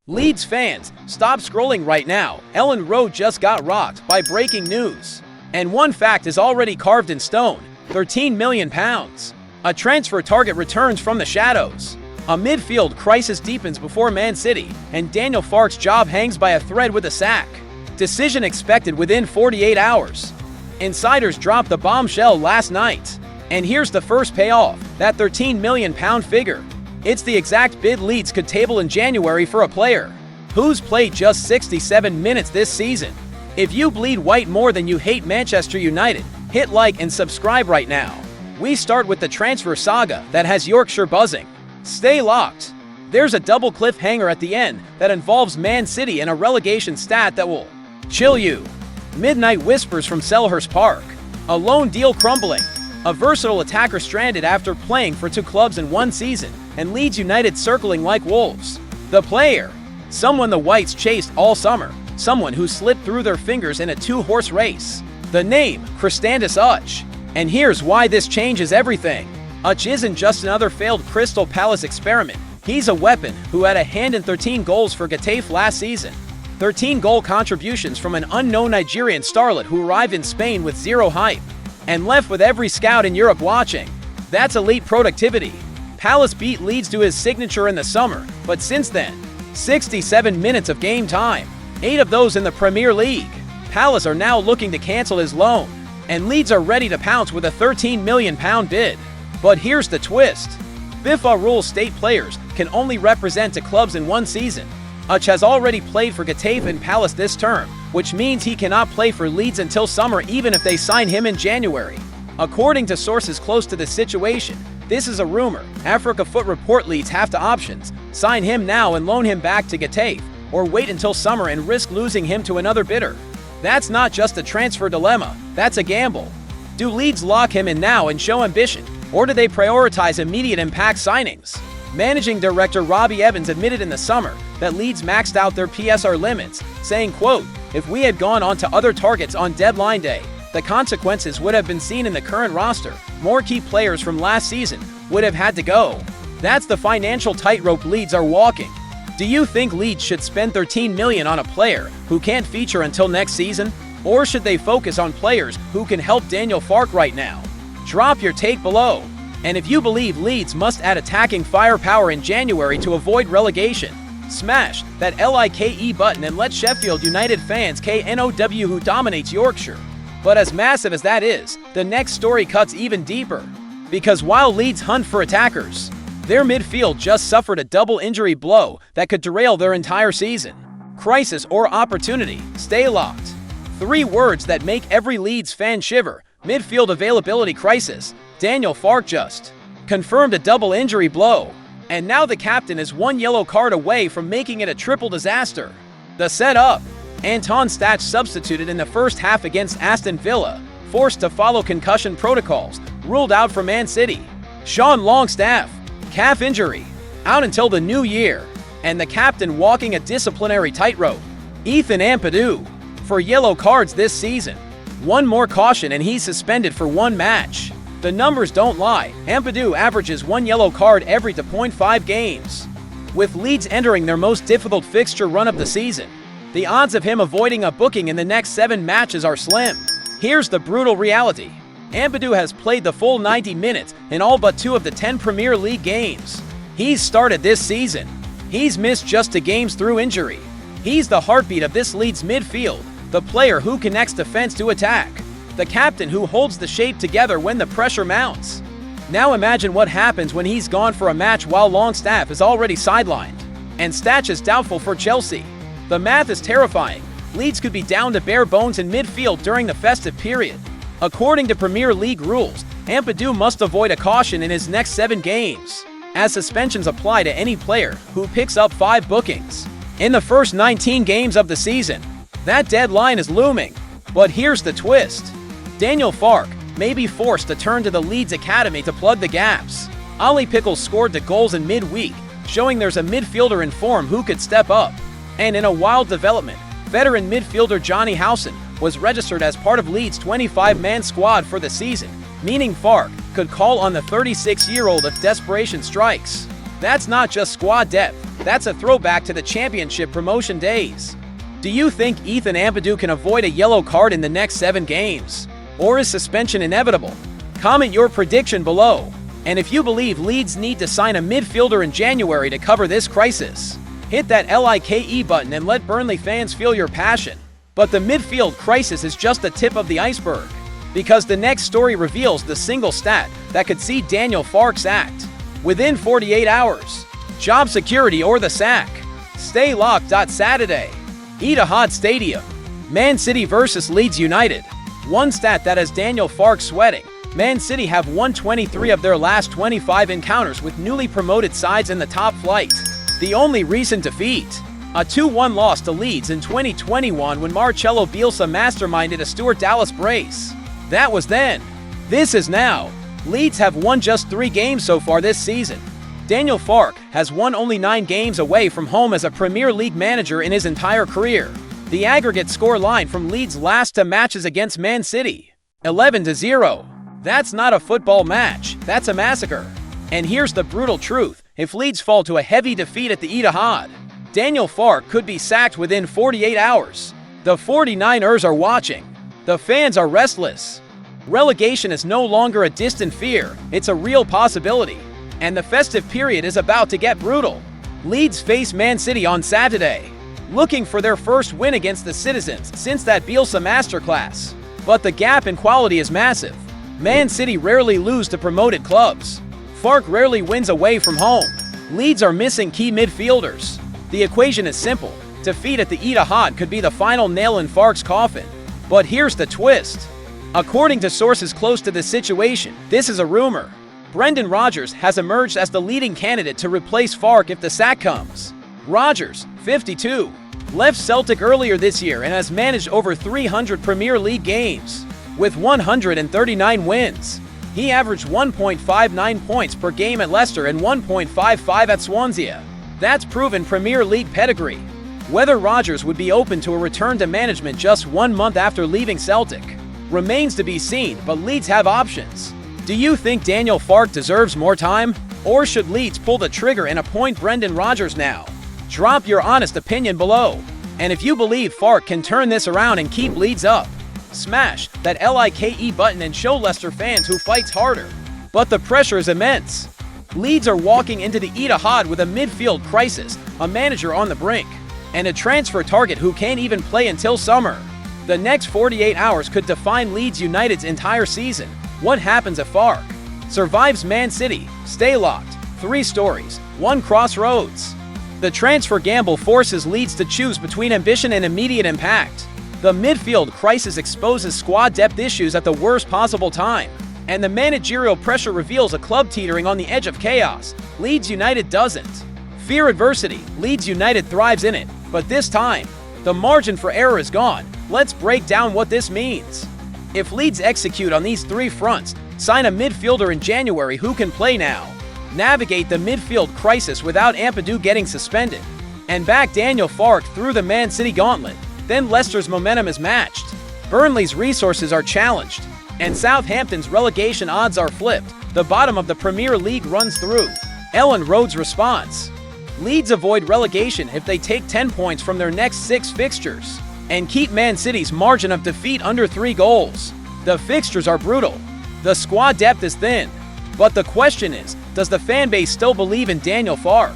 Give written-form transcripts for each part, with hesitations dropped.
Leeds fans, stop scrolling right now. Elland Road just got rocked by breaking news. And one fact is already carved in stone: £13 million. A transfer target returns from the shadows. A midfield crisis deepens before Man City, and Daniel Farke's job hangs by a thread with a sack. Decision expected within 48 hours. Insiders dropped the bombshell last night. And here's the first payoff, that £13 million figure. It's the exact bid Leeds could table in January for a player who's played just 67 minutes this season. If you bleed white more than you hate Manchester United, hit like and subscribe right now. We start with the transfer saga that has Yorkshire buzzing. Stay locked. There's a double cliffhanger at the end that involves Man City and a relegation stat that will chill you. Midnight whispers from Selhurst Park. A loan deal crumbling. A versatile attacker stranded after playing for two clubs in one season, and Leeds United circling like wolves. The player, someone the Whites chased all summer, someone who slipped through their fingers in a two-horse race. The name, Christandis Uch. And here's why this changes everything. Uch isn't just another failed Crystal Palace experiment. He's a weapon who had a hand in 13 goals for Getafe last season. 13 goal contributions from an unknown Nigerian starlet who arrived in Spain with zero hype and left with every scout in Europe watching. That's elite productivity. Palace beat Leeds to his signature in the summer, but since then, 67 minutes of game time, 8 of those in the Premier League. Palace are now looking to cancel his loan, and Leeds are ready to pounce with a £13 million bid. But here's the twist. FIFA rules state players can only represent two clubs in one season. Uch has already played for Getafe and Palace this term, which means he cannot play for Leeds until summer even if they sign him in January. According to sources close to the situation, this is a rumor. Africa Foot report Leeds have to options: sign him now and loan him back to Getafe, or wait until summer and risk losing him to another bidder. That's not just a transfer dilemma, that's a gamble. Do Leeds lock him in now and show ambition, or do they prioritize immediate impact signings? Managing director Robbie Evans admitted in the summer that Leeds maxed out their PSR limits, saying, quote, "If we had gone on to other targets on deadline day, the consequences would have been seen in the current roster. More key players from last season would have had to go." That's the financial tightrope Leeds are walking. Do you think Leeds should spend £13 million on a player who can't feature until next season? Or should they focus on players who can help Daniel Farke right now? Drop your take below. And if you believe Leeds must add attacking firepower in January to avoid relegation, smash that LIKE button and let Sheffield United fans KNOW who dominates Yorkshire. But as massive as that is, the next story cuts even deeper. Because while Leeds hunt for attackers, their midfield just suffered a double injury blow that could derail their entire season. Crisis or opportunity, stay locked. 3 words that make every Leeds fan shiver: midfield availability crisis. Daniel Farke just confirmed a double injury blow. And now the captain is 1 yellow card away from making it a triple disaster. The setup: Anton Stach substituted in the first half against Aston Villa, forced to follow concussion protocols, ruled out for Man City. Sean Longstaff, calf injury, out until the new year. And the captain walking a disciplinary tightrope. Ethan Ampadu, for yellow cards this season. 1 more caution and he's suspended for 1 match. The numbers don't lie. Ampadu averages 1 yellow card every 2.5 games. With Leeds entering their most difficult fixture run of the season, the odds of him avoiding a booking in the next 7 matches are slim. Here's the brutal reality. Ampadu has played the full 90 minutes in all but 2 of the 10 Premier League games he's started this season. He's missed just 2 games through injury. He's the heartbeat of this Leeds midfield, the player who connects defense to attack, the captain who holds the shape together when the pressure mounts. Now imagine what happens when he's gone for a match while Longstaff is already sidelined, and Stach is doubtful for Chelsea. The math is terrifying. Leeds could be down to bare bones in midfield during the festive period. According to Premier League rules, Ampadu must avoid a caution in his next 7 games, as suspensions apply to any player who picks up 5 bookings in the first 19 games of the season. That deadline is looming. But here's the twist. Daniel Farke may be forced to turn to the Leeds Academy to plug the gaps. Ollie Pickles scored the goals in midweek, showing there's a midfielder in form who could step up. And in a wild development, veteran midfielder Johnny Howson was registered as part of Leeds' 25-man squad for the season, meaning Farke could call on the 36-year-old if desperation strikes. That's not just squad depth, that's a throwback to the championship promotion days. Do you think Ethan Ampadu can avoid a yellow card in the next 7 games? Or is suspension inevitable? Comment your prediction below. And if you believe Leeds need to sign a midfielder in January to cover this crisis, hit that like button and let Burnley fans feel your passion. But the midfield crisis is just the tip of the iceberg, because the next story reveals the single stat that could see Daniel Farke sacked within 48 hours. Job security or the sack. Stay locked. Saturday, Etihad Stadium, Man City versus Leeds United. One stat that has Daniel Farke sweating. Man City have won 23 of their last 25 encounters with newly promoted sides in the top flight. The only recent defeat, a 2-1 loss to Leeds in 2021 when Marcelo Bielsa masterminded a Stuart Dallas brace. That was then. This is now. Leeds have won just 3 games so far this season. Daniel Farke has won only 9 games away from home as a Premier League manager in his entire career. The aggregate score line from Leeds' last 2 matches against Man City, 11-0. That's not a football match, that's a massacre. And here's the brutal truth: if Leeds fall to a heavy defeat at the Etihad, Daniel Farke could be sacked within 48 hours. The 49ers are watching. The fans are restless. Relegation is no longer a distant fear, it's a real possibility. And the festive period is about to get brutal. Leeds face Man City on Saturday, looking for their first win against the Citizens since that Bielsa masterclass. But the gap in quality is massive. Man City rarely lose to promoted clubs. Farke rarely wins away from home. Leeds are missing key midfielders. The equation is simple. Defeat at the Etihad could be the final nail in Farke's coffin. But here's the twist. According to sources close to the situation, this is a rumor. Brendan Rodgers has emerged as the leading candidate to replace Farke if the sack comes. Rodgers, 52, left Celtic earlier this year and has managed over 300 Premier League games. With 139 wins, he averaged 1.59 points per game at Leicester and 1.55 at Swansea. That's proven Premier League pedigree. Whether Rodgers would be open to a return to management just 1 month after leaving Celtic remains to be seen, but Leeds have options. Do you think Daniel Farke deserves more time? Or should Leeds pull the trigger and appoint Brendan Rodgers now? Drop your honest opinion below. And if you believe Farke can turn this around and keep Leeds up, smash that like button and show Leicester fans who fights harder. But the pressure is immense. Leeds are walking into the Etihad with a midfield crisis, a manager on the brink, and a transfer target who can't even play until summer. The next 48 hours could define Leeds United's entire season. What happens if Farke survives Man City? Stay locked. 3 stories, 1 crossroads. The transfer gamble forces Leeds to choose between ambition and immediate impact. The midfield crisis exposes squad depth issues at the worst possible time, and the managerial pressure reveals a club teetering on the edge of chaos. Leeds United doesn't fear adversity. Leeds United thrives in it, but this time, the margin for error is gone. Let's break down what this means. If Leeds execute on these 3 fronts, sign a midfielder in January who can play now, navigate the midfield crisis without Ampadu getting suspended, and back Daniel Farke through the Man City gauntlet, then Leicester's momentum is matched, Burnley's resources are challenged, and Southampton's relegation odds are flipped. The bottom of the Premier League runs through. Elland Road's response: Leeds avoid relegation if they take 10 points from their next 6 fixtures and keep Man City's margin of defeat under 3 goals. The fixtures are brutal. The squad depth is thin. But the question is, does the fan base still believe in Daniel Farke?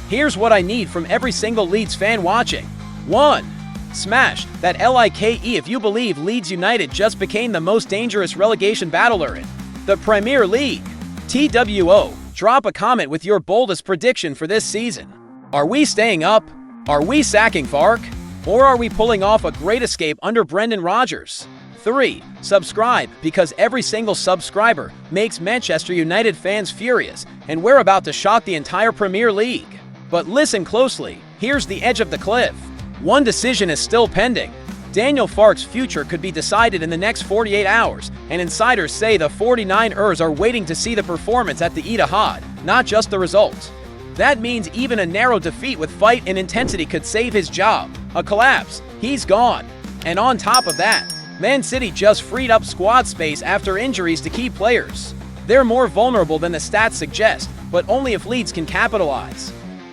Here's what I need from every single Leeds fan watching. 1. Smash that like if you believe Leeds United just became the most dangerous relegation battler in the Premier League. TWO, drop a comment with your boldest prediction for this season. Are we staying up? Are we sacking Farke? Or are we pulling off a great escape under Brendan Rodgers? 3. Subscribe, because every single subscriber makes Manchester United fans furious, and we're about to shock the entire Premier League. But listen closely, here's the edge of the cliff. One decision is still pending. Daniel Farke's future could be decided in the next 48 hours, and insiders say the 49ers are waiting to see the performance at the Etihad, not just the result. That means even a narrow defeat with fight and intensity could save his job. A collapse, he's gone. And on top of that, Man City just freed up squad space after injuries to key players. They're more vulnerable than the stats suggest, but only if Leeds can capitalize.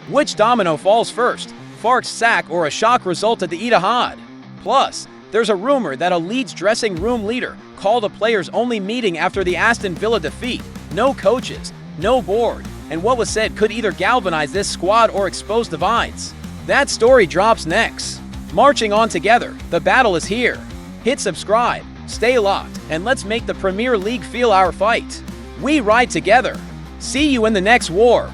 Which domino falls first, Farke's sack or a shock result at the Etihad? Plus, there's a rumor that a Leeds dressing room leader called a players-only meeting after the Aston Villa defeat. No coaches, no board, and what was said could either galvanize this squad or expose divides. That story drops next. Marching on together, the battle is here. Hit subscribe, stay locked, and let's make the Premier League feel our fight. We ride together. See you in the next war.